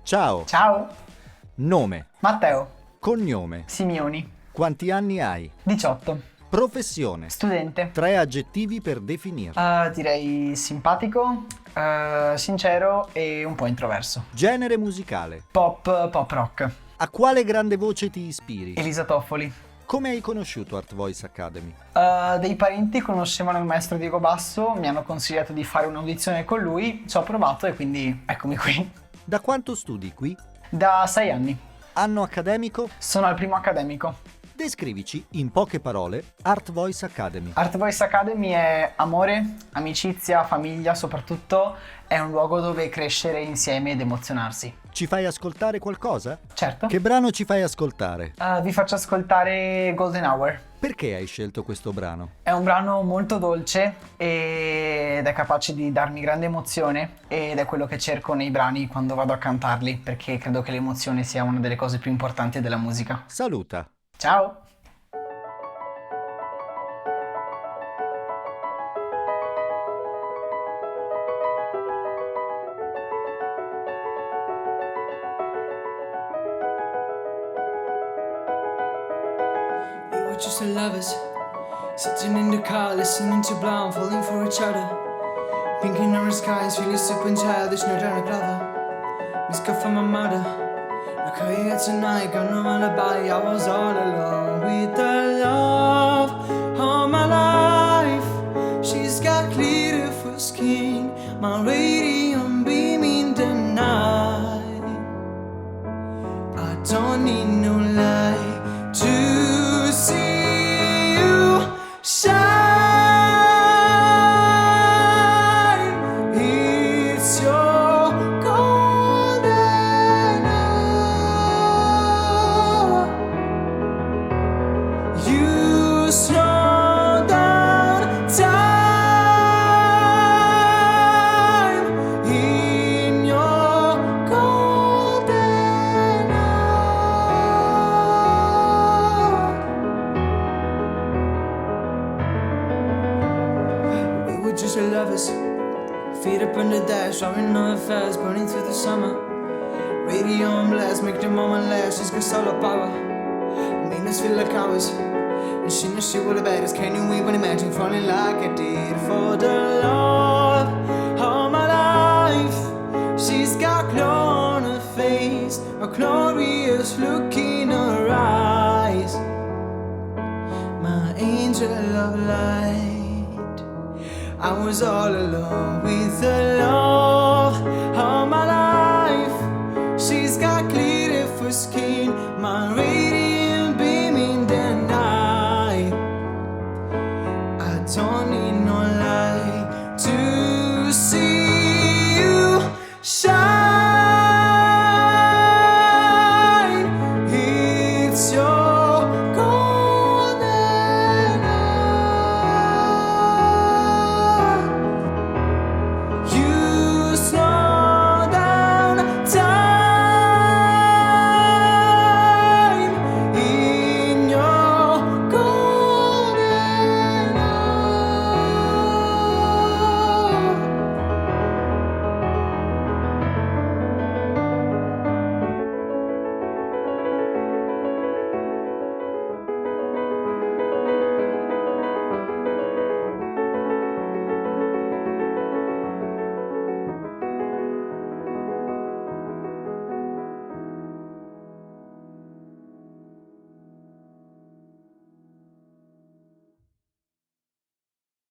Ciao, Ciao, nome, Matteo, cognome, Simioni, quanti anni hai, 18, professione, studente. 3 aggettivi per definirti, Direi simpatico, sincero e un po' introverso. genere musicale, Pop rock. a quale grande voce ti ispiri, Elisa Toffoli. come hai conosciuto Art Voice Academy, Dei parenti conoscevano il maestro Diego Basso, mi hanno consigliato di fare un'audizione con lui, ci ho provato e quindi eccomi qui. da quanto studi qui, Da 6 anni. anno accademico, Sono al primo accademico. descrivici in poche parole Art Voice Academy. Art Voice Academy è amore, amicizia, famiglia soprattutto, è un luogo dove crescere insieme ed emozionarsi. Ci fai ascoltare qualcosa? Certo. Che brano ci fai ascoltare? Vi faccio ascoltare Golden Hour. Perché hai scelto questo brano? È un brano molto dolce ed è capace di darmi grande emozione ed è quello che cerco nei brani quando vado a cantarli, perché credo che l'emozione sia una delle cose più importanti della musica. Saluta! Ciao! We were just lovers, sitting in the car, listening to Brown, falling for each other. Pink in our skies, feeling stupid and childish, no down a clover. Miss call from my mother. Look how you here tonight, got no alibi. I was all alone with the love of my life. She's got beautiful skin, my radiant beam in the night. I don't need no light to see you shine. It's your golden hour. You slow down time in your golden hour. We were just lovers, feet up on the dash, drawing on fast, burning through the summer. Radio on blast, make the moment last. She's got solar power, make us feel like ours. And she knows she would have baddest. Can you even imagine falling like I did for the love of my life? She's got glow on her face, a glorious look in her eyes. My angel of light, I was all alone with